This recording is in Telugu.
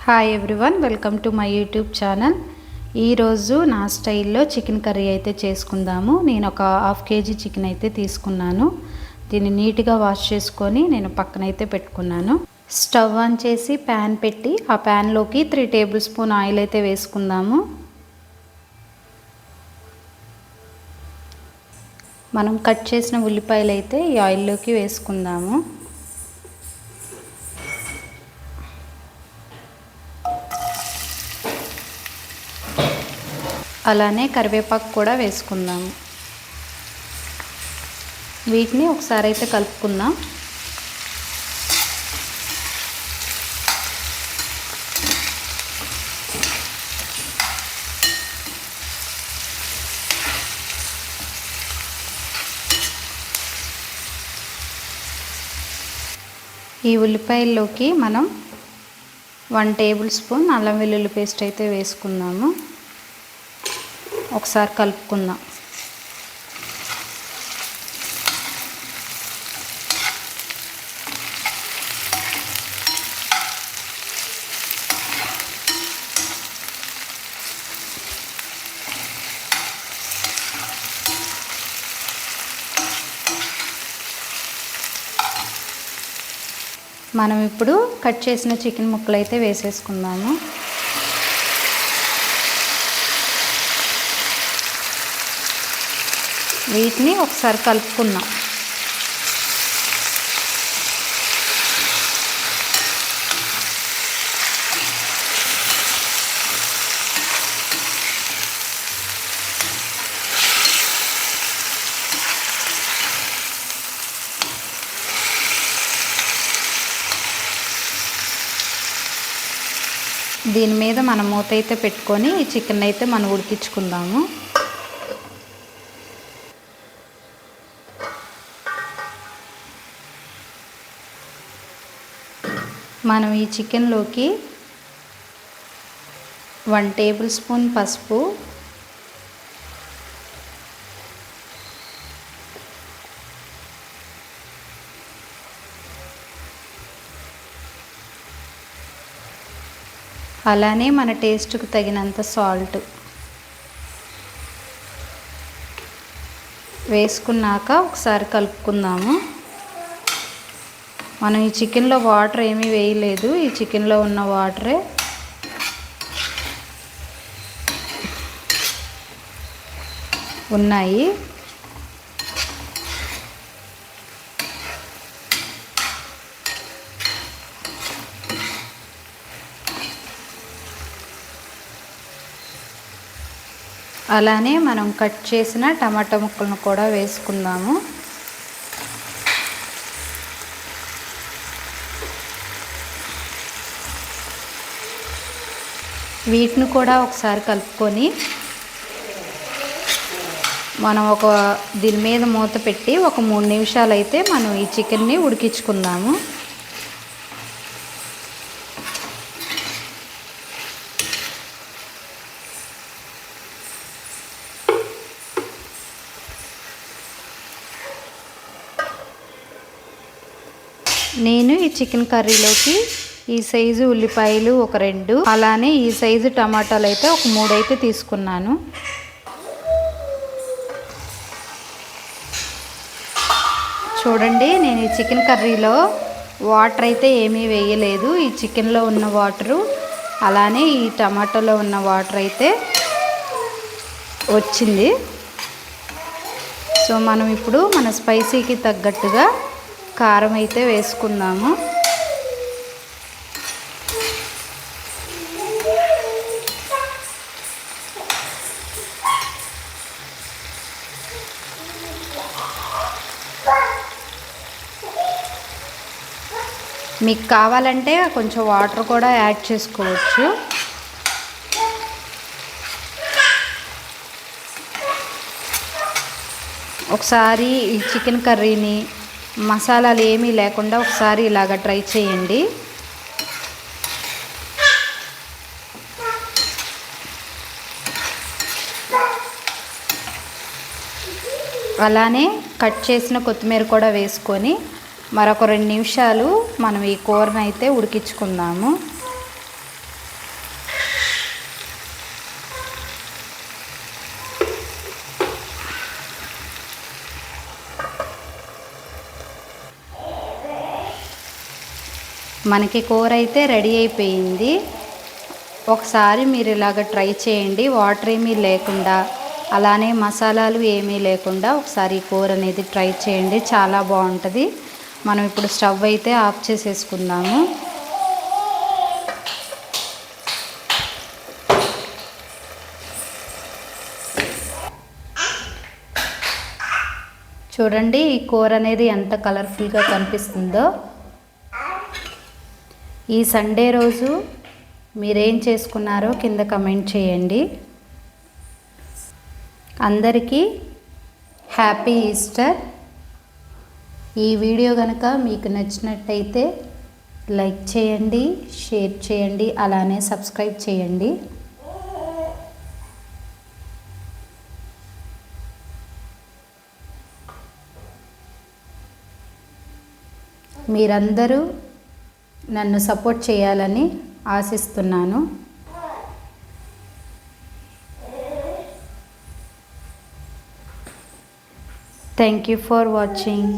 Hi everyone, welcome to my YouTube channel. ఈరోజు నా స్టైల్లో చికెన్ కర్రీ అయితే చేసుకుందాము. నేను ఒక హాఫ్ కేజీ చికెన్ అయితే తీసుకున్నాను. దీన్ని నీట్గా వాష్ చేసుకొని నేను పక్కనైతే పెట్టుకున్నాను. స్టవ్ ఆన్ చేసి ప్యాన్ పెట్టి ఆ ప్యాన్లోకి 3 టేబుల్ స్పూన్ ఆయిల్ అయితే వేసుకుందాము. మనం కట్ చేసిన ఉల్లిపాయలు అయితే ఈ ఆయిల్లోకి వేసుకుందాము. అలానే కరివేపాకు కూడా వేసుకుందాము. వీటిని ఒకసారి అయితే కలుపుకుందాం. ఈ ఉల్లిపాయల్లోకి మనం 1 టేబుల్ స్పూన్ అల్లం వెల్లుల్లి పేస్ట్ అయితే వేసుకుందాము. ఒకసారి కలుపుకుందాం. మనం ఇప్పుడు కట్ చేసిన చికెన్ ముక్కలు అయితే వేసేసుకుందాము. వీటిని ఒకసారి కలుపుకుందాం. దీని మీద మనం మూత అయితే పెట్టుకొని ఈ చికెన్ అయితే మనం ఉడికించుకుందాము. మనం ఈ చికెన్లోకి 1 టేబుల్ స్పూన్ పసుపు, అలానే మన టేస్ట్కు తగినంత సాల్ట్ వేసుకున్నాక ఒకసారి కలుపుకుందాము. మనం ఈ చికెన్లో వాటర్ ఏమీ వేయలేదు. ఈ చికెన్లో ఉన్న వాటరే ఉన్నాయి. అలానే మనం కట్ చేసిన టమాటా ముక్కలను కూడా వేసుకుందాము. వీటిని కూడా ఒకసారి కలుపుకొని మనం దీని మీద మూత పెట్టి ఒక 3 నిమిషాలు అయితే మనం ఈ చికెన్ని ఉడికించుకుందాము. నేను ఈ చికెన్ కర్రీలోకి ఈ సైజు ఉల్లిపాయలు ఒక 2, అలానే ఈ సైజు టమాటాలు అయితే ఒక 3 అయితే తీసుకున్నాను. చూడండి, నేను ఈ చికెన్ కర్రీలో వాటర్ అయితే ఏమీ వేయలేదు. ఈ చికెన్లో ఉన్న వాటరు అలానే ఈ టమాటాలో ఉన్న వాటర్ అయితే వచ్చింది. సో మనం ఇప్పుడు మన స్పైసీకి తగ్గట్టుగా కారం అయితే వేసుకుందాము. మీకు కావాలంటే కొంచెం వాటర్ కూడా యాడ్ చేసుకోవచ్చు. ఒకసారి ఈ చికెన్ కర్రీని మసాలాలు ఏమీ లేకుండా ఒకసారి ఇలాగ ట్రై చేయండి. అలానే కట్ చేసిన కొత్తిమీర కూడా వేసుకొని మరొక 2 నిమిషాలు మనం ఈ కూరను అయితే ఉడికించుకుందాము. మనకి కూర అయితే రెడీ అయిపోయింది. ఒకసారి మీరు ఇలాగ ట్రై చేయండి. వాటర్ ఏమీ లేకుండా, అలానే మసాలాలు ఏమీ లేకుండా ఒకసారి ఈ కూర అనేది ట్రై చేయండి, చాలా బాగుంటుంది. మనం ఇప్పుడు స్టవ్ అయితే ఆఫ్ చేసేసుకుందాము. చూడండి ఈ కూర అనేది ఎంత కలర్ఫుల్గా కనిపిస్తుందో. ఈ సండే రోజు మీరేం చేసుకున్నారో కింద కమెంట్ చేయండి. అందరికీ హ్యాపీ ఈస్టర్. ఈ వీడియో కనుక మీకు నచ్చినట్టయితే లైక్ చేయండి, షేర్ చేయండి, అలానే సబ్స్క్రైబ్ చేయండి. మీరందరూ నన్ను సపోర్ట్ చేయాలని ఆశిస్తున్నాను. Thank you for watching.